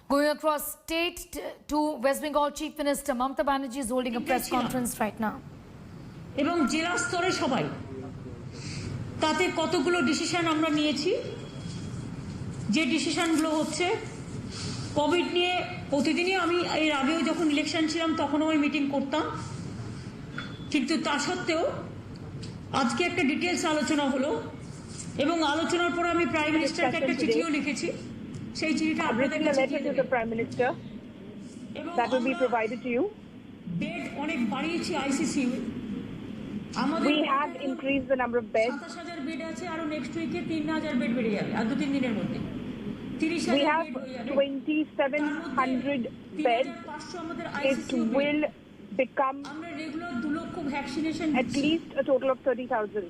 Going across state to West Bengal, Chief Minister Mamata Banerjee is holding a press conference right now. এবং জেলা স্তরে সবাই তাতে কতগুলো ডিসিশন আমরা নিয়েছি, যে ডিসিশনগুলো হচ্ছে কোভিড নিয়ে প্রতিদিনই আমি এর আগেও যখন ইলেকশন ছিলাম তখনও আমি মিটিং করতাম, কিন্তু তা সত্ত্বেও আজকে একটা ডিটেলস আলোচনা হলো এবং আলোচনার পর আমি প্রাইম মিনিস্টারকে একটা চিঠিও লিখেছি। সেই চিঠিটা আপনাদের কাছে that will be provided to you. Bed অনেক বাড়িয়েছি ICCU. We have increased the number of beds. 27,000 bed আছে, আর নেক্সট উইকে 3,000 বেড বেড়ে যাবে আর 2-3 দিনের মধ্যে 30,000 We have 2,700 beds. It will become আমরা রেগুলার 2 লক্ষ vaccination at least a total of 30,000.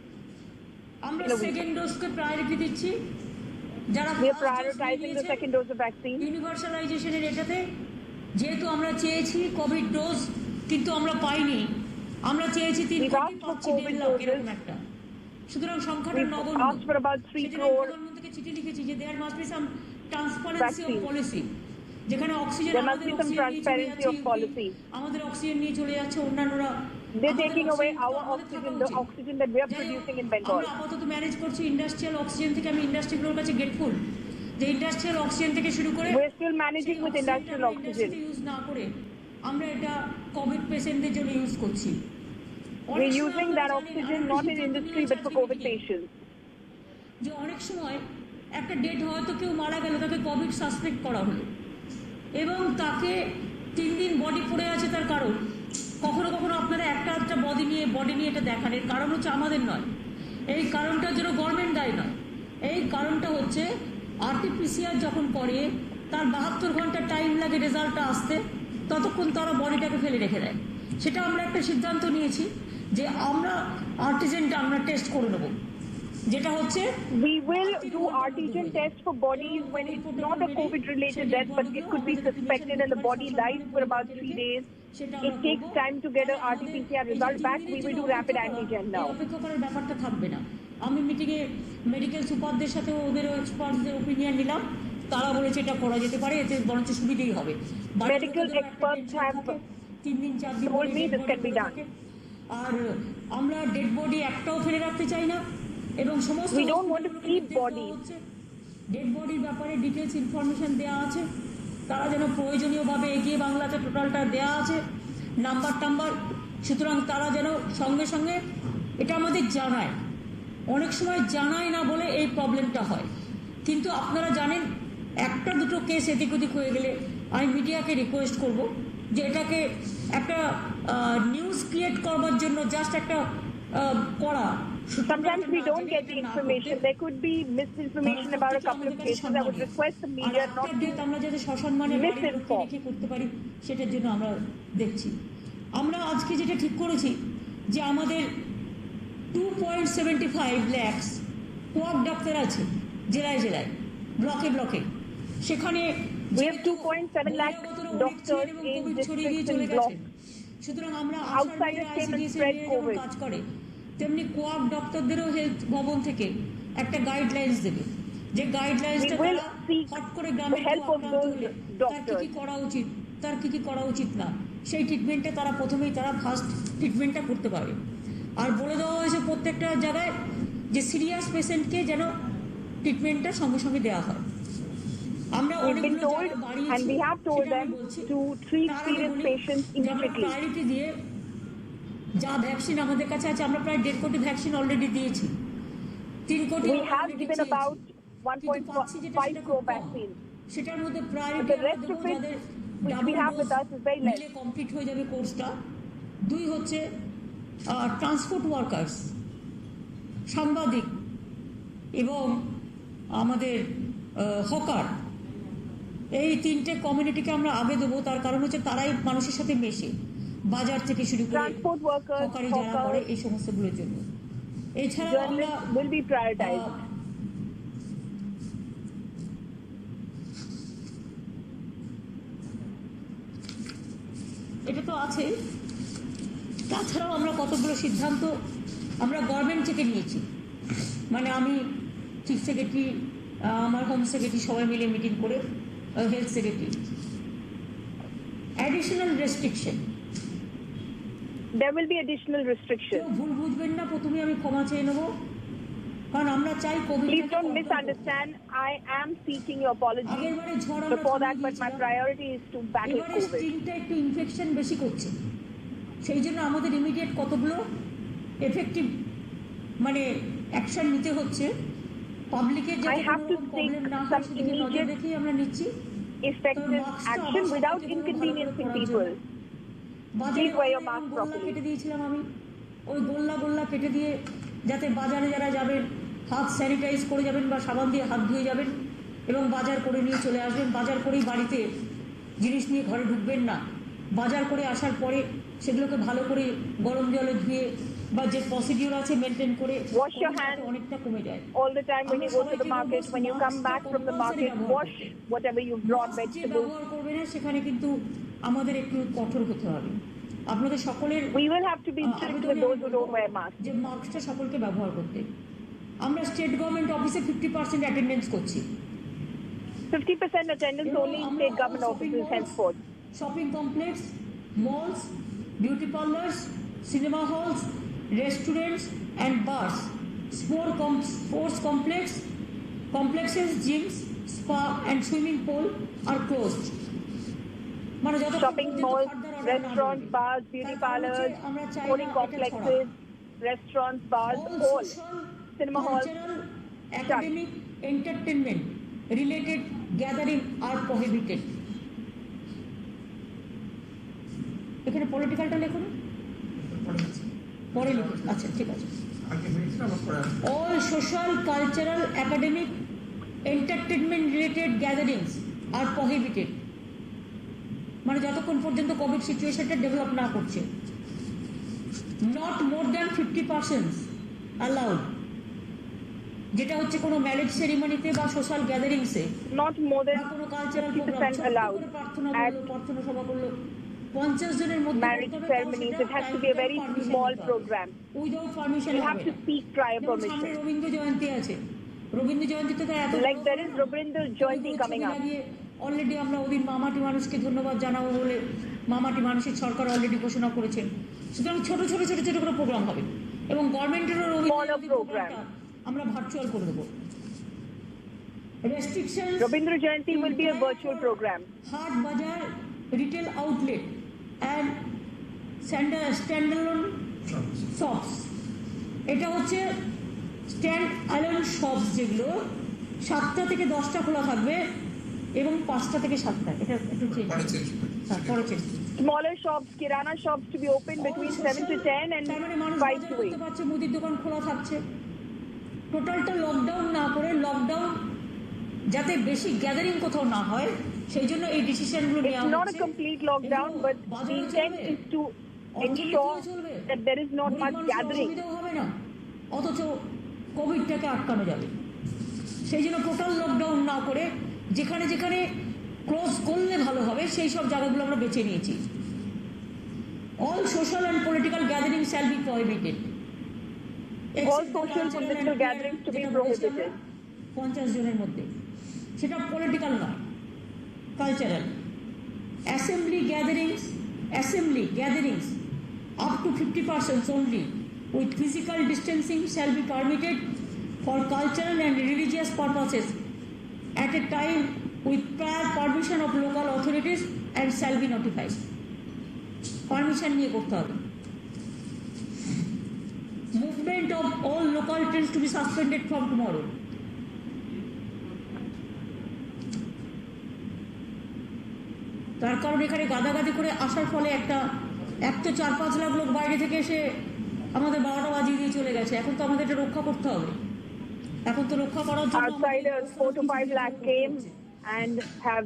আমরা সেকেন্ড ডোজকে প্রায়োরিটি দিচ্ছি। যারা We are prioritizing the second dose of vaccine. ইউনিভার্সালাইজেশনের এটাতে যেহেতু আমরা চেয়েছি কোভিড ডোজ কিন্তু আমরা পাইনি, আমরা চেয়েছি 3 কোটি 5 লাখ এরকম একটা, সুতরাং সংখ্যাটা নগণ্য। Asked for about 3 crore. প্রধানমন্ত্রীকে চিঠি লিখেছি যে there must be some transparency of policy, যেখানে অক্সিজেন আমাদের অক্সিজেন নিয়ে চলে যাচ্ছে অন্যান্যরা। They're taking away our oxygen, the oxygen that we are producing in Bengal. আমরা আপাতত ম্যানেজ করছি ইন্ডাস্ট্রিয়াল অক্সিজেন থেকে। আমি ইন্ডাস্ট্রিগুলোর কাছে গ্রেটফুল যে ইন্ডাস্ট্রিয়াল অক্সিজেন থেকে শুরু করে we're still managing with industrial oxygen. Use না করে আমরা এটা কোভিড পেশেন্টদের জন্য ইউজ করছি। We're using that oxygen not in industry but for COVID patients. যে অনেক সময় একটা ডেট হয়তো কেউ মারা গেল, তাকে কোভিড সাসপেক্ট করা হলো এবং তাকে 3 দিন বডি পড়ে আছে। তার কারণ কখনো কখনো আপনারা একটা বডি নিয়ে এটা দেখান, এর কারণ হচ্ছে আমাদের নয়, এই কারণটার জন্য গভর্নমেন্ট দায়ী নয়। এই কারণটা হচ্ছে আরটিপিসিআর যখন করে তার 72 ঘন্টা টাইম লাগে রেজাল্টটা আসতে, ততক্ষণ তারা বডিটাকে ফেলে রেখে দেয়। সেটা আমরা একটা সিদ্ধান্ত নিয়েছি যে আমরা আর্টিজেনটা আমরা টেস্ট করে নেব, যেটা হচ্ছে we will do RTGen test for bodies when it's not a COVID related death but it could be suspected and the body lies for about 3 days. It takes time to get an RT-PCR result back. We will do rapid antigen now. অপেক্ষা করার ব্যাপারটা থাকবে না। আমি মিটিংয়ে medical সুপারদের সাথে ওদেরও এক্সপার্টদের opinion নিলাম, তারা বলেছে এটা করা যেতে পারে, এতে বরঞ্চ সুবিধেই হবে। Medical experts have 3 দিন 4 দিন told me this can be done. আর আমরা ডেড বডি একটাও ফেলে রাখতে চাই না এবং সমস্ত we don't want to keep bodies. Dead বডির ব্যাপারে ডিটেলস ইনফরমেশন দেওয়া আছে, তারা যেন প্রয়োজনীয়ভাবে এগিয়ে বাংলাতে টোটালটা দেওয়া আছে নাম্বার। সুতরাং তারা যেন সঙ্গে সঙ্গে এটা আমাদের জানায়। অনেক সময় জানায় না বলে এই প্রবলেমটা হয়, কিন্তু আপনারা জানেন একটা দুটো কেস এদিক ওদিক হয়ে গেলে আমি মিডিয়াকে রিকোয়েস্ট করব যে এটাকে একটা নিউজ ক্রিয়েট করবার জন্য জাস্ট একটা করা। Sometimes we don't get the information. There could be misinformation about a couple of cases. I would request the media not to আমরা যাতে সসম্মানে misinform. করতে পারি সেটার জন্য আমরা দেখছি। আমরা আজকে যেটা ঠিক করেছি যে আমাদের 2.75 লাখ কোয়াক ডাক্তার আছে জেলায় জেলায়, ব্লকে, সেখানে we have 2.7 lakh doctors in districts and blocks. সুতরাং আমরা outside the state and spread COVID. কাজ করে তেমনি কোয়াক ডক্টরদেরও হেলথ ভবন থেকে একটা গাইডলাইন্স দেবে, যে গাইডলাইন্সটা হট করে গ্রামে তার কি করা উচিত, তার কি করা উচিত না, সেই ট্রিটমেন্টে তারা প্রথমেই তারা ফার্স্ট ট্রিটমেন্টটা করতে পারবে। আর বলে দেওয়া হয়েছে প্রত্যেকটা জায়গায় যে সিরিয়াস পেশেন্টকে যেন ট্রিটমেন্টটা সঙ্গে সঙ্গে দেওয়া হয়। আমরা প্রায়োরিটি দিয়ে যা ভ্যাকসিন আমাদের কাছে আছে, আমরা প্রায় 1.5 কোটি ভ্যাকসিন অলরেডি দিয়েছি। 3 কোটি সেটার মধ্যে প্রায়োরিটি যাদের কমপ্লিট হয়ে যাবে কোর্সটা। 2 হচ্ছে ট্রান্সপোর্ট ওয়ার্কার্স, সাংবাদিক এবং আমাদের হকার, এই 3টে কমিউনিটিকে আমরা আগে দেবো। তার কারণ হচ্ছে তারাই মানুষের সাথে মেশে, বাজার থেকে শুরু করে হকারি যারা করে এই সমস্তগুলোর জন্য। এছাড়াও আমরা এটা তো আছে, তাছাড়াও আমরা কতগুলো সিদ্ধান্ত আমরা গভর্নমেন্ট থেকে নিয়েছি। মানে আমি চিফ সেক্রেটারি, আমার হোম সেক্রেটারি সবাই মিলে মিটিং করে health secretary. Additional restriction, There will be additional কেউ restrictions. ভুল বুঝবেন না, প্রথমে আমি ক্ষমা চেয়ে নেবো, কারণ আমরা চাই Covid. Please don't misunderstand. I am seeking your apology আগেরবারে ঝড় আমরা before that, থামিয়ে but my দিয়েছিলাম। priority is to battle এবারে COVID. স্ট্রিংটা একটু ইনফেকশন বেশি করছে, সেই জন্য আমাদের ইমিডিয়েট কতগুলো এফেক্টিভ মানে অ্যাকশন নিতে হচ্ছে। পাবলিকের I যাতে have কোনো to রকম প্রবলেম take না হয় some সেদিকে নজর immediate রেখেই আমরা নিচ্ছি। Effective action without inconveniencing people. বাজারে Please wear your এবং mask গোল্লা properly. কেটে দিয়েছিলাম আমি, ওই গোল্লা কেটে দিয়ে যাতে বাজারে যারা যাবেন হাত স্যানিটাইজ করে যাবেন বা সাবান দিয়ে হাত ধুয়ে যাবেন এবং বাজার করে নিয়ে চলে আসবেন। বাজার করেই বাড়িতে জিনিস নিয়ে ঘরে ঢুকবেন না। বাজার করে আসার পরে সেগুলোকে ভালো করে গরম জলে ধুয়ে বা যে প্রসিডিওর আছে মেনটেন করে Wash your hands অনেকটা কমে যায়। all the time when you go to the market. When you come back from the market, wash whatever you brought, mask যে vegetables. ব্যবহার করবে না সেখানে কিন্তু আমাদের একটু কঠোর হতে হবে। আপনাদের সকলের We will have to be strict with those who don't wear masks. যে মাস্কটা সকলকে ব্যবহার করতে। আমরা স্টেট গভর্নমেন্ট অফিসে 50% অ্যাটেন্ডেন্স করছি। 50% attendance only in state government offices henceforth. Shopping complex, malls, beauty parlours, cinema halls, restaurants and bars, sports complexes, gyms, spa and swimming pool are closed. মানে যত Shopping malls, restaurants, bars, beauty parlors, sporting complexes, restaurants, bars, all. Cinema halls, academic, entertainment related gathering are prohibited. এখানে পলিটিক্যালটা লেখুন, পরে লিখুন। আচ্ছা ঠিক আছে। All social, cultural, academic, entertainment related gatherings are prohibited. মানে যতক্ষণ পর্যন্ত কোভিড সিচুয়েশনটা ডেভেলপ না করছে। নট মোর দ্যান 50% অ্যালাউড, যেটা হচ্ছে কোনো ম্যারেজ সেরিমনিতে বা সোশ্যাল গ্যাদারিংসে, not more বা than কোনো কালচারাল প্রোগ্রাম 50% allowed. প্রার্থনা At করলো, প্রার্থনা সভা করলো, 50 জনের মধ্যে marriage ceremonies, it has to be a very small program. Without permission. You have to seek prior সামনে permission. রবীন্দ্র জয়ন্তী আছে, রবীন্দ্র জয়ন্তীতে তো এত Like there is Rabindra Jayanti coming up. Already আমরা ওদিন মামাটি মানুষকে ধন্যবাদ জানাবো বলে মামাটি মানুষের সরকার অলরেডি ঘোষণা করেছেন। সুতরাং ছোট ছোট করে প্রোগ্রাম হবে এবং গভর্নমেন্টেরও Smaller program. আমরা ভার্চুয়াল করে দেবো। Restriction, Rabindra Jayanti will be a virtual program. হাট বাজার, retail outlet and standalone shops, এটা হচ্ছে স্ট্যান্ড অ্যালোন শপস, যেগুলো 7টা থেকে 10টা খোলা থাকবে এবং 5টা থেকে 7টা। এটা একটু চেঞ্জ পরে change. Smaller shops, kirana shops to be open between 7 to 10 and তার মানে মানুষ 5 বাজার to 8. করতে পারছে, মুদির দোকান খোলা থাকছে। টোটালটা লকডাউন না করে, লকডাউন যাতে বেশি গ্যাদারিং কোথাও না হয় সেই জন্য এই ডিসিশনগুলো নেওয়া It's হচ্ছে। not a complete lockdown, but the intent is to ensure that there is not much gathering. অসুবিধাও হবে না, অথচ কোভিডটাকে আটকানো যাবে। সেই জন্য টোটাল লকডাউন না করে যেখানে যেখানে ক্লোজ করলে ভালো হবে সেই সব জায়গাগুলো আমরা বেছে নিয়েছি। All social and political gathering shall be prohibited. All social political gatherings to be prohibited. 50 জনের মধ্যে, সেটা পলিটিক্যাল নয়, cultural. Assembly gatherings up to 50% only with physical distancing shall be permitted for cultural and religious purposes at a time with prior permission of local authorities and shall be notified. Permission নিয়ে করতে হবে। Movement of all local trains to be suspended from tomorrow. তার কারণ এখানে গাদাগাদি করে আসার ফলে এক তো 4-5 লাখ লোক বাইরে থেকে এসে আমাদের 12টা বাজিয়ে দিয়ে চলে গেছে। এখন তো আমাদের এটা রক্ষা করতে হবে। এখন তো রক্ষা করার জন্য Outsiders 4 to 5 lakh came and have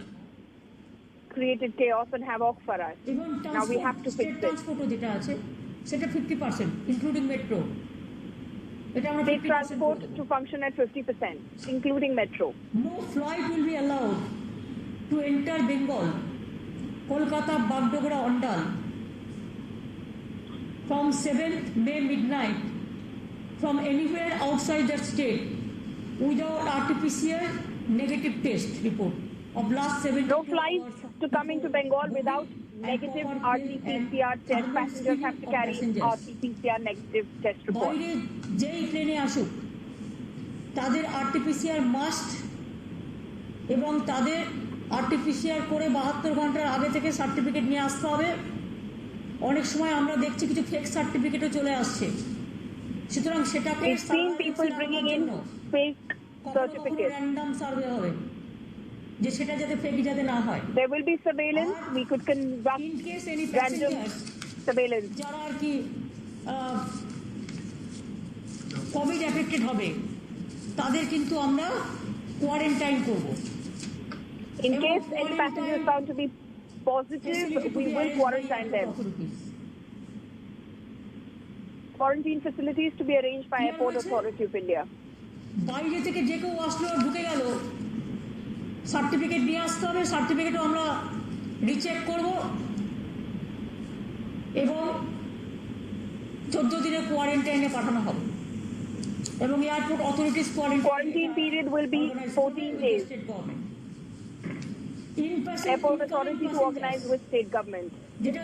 created chaos and havoc for us. Now we have to fix it. ট্রান্সপোর্টও যেটা আছে সেটা 50% ইনক্লুডিং মেট্রো। এটা আমরা State transport to function at 50%, including metro. No flight will be allowed to enter Bengal, Kolkata, Bagdogra, Ondal from 7th May midnight from anywhere outside that state without RT-PCR negative test report. of last 72 No flights hours to coming to Bengal without negative RT-PCR test. Passengers have to carry RT-PCR negative test report. বাইরে যেই প্লেনে আসুক তাদের RTPCR must এবং তাদের RTPCR করে 72 ঘন্টার আগে থেকে সার্টিফিকেট নিয়ে আসতে হবে। অনেক সময় আমরা দেখছি কিছু ফেক সার্টিফিকেটও চলে আসছে, সুতরাং সেটাকে We've seen people bringing in fake certificates. Random survey হবে যে সেটা যাতে ফেক যাতে না হয়। There will be surveillance. We could conduct in case any random passengers surveillance. যারা আর কি কোভিড এফেক্টেড হবে তাদের কিন্তু আমরা কোয়ারেন্টাইন করব। In case any passenger is found to be positive, we will quarantine them. Quarantine facilities to be arranged by Airport Authority of India. বাইরে থেকে যে কেউ আসলো ঢুকে গেল, সার্টিফিকেট নিয়ে আসতে হবে, সার্টিফিকেটও আমরা রিচেক করব এবং 14 দিনের কোয়ারেন্টাইনে পাঠানো হবে এবং airport authorities Quarantine period will be 14 days. Airport Authority to organize with state government. যেটা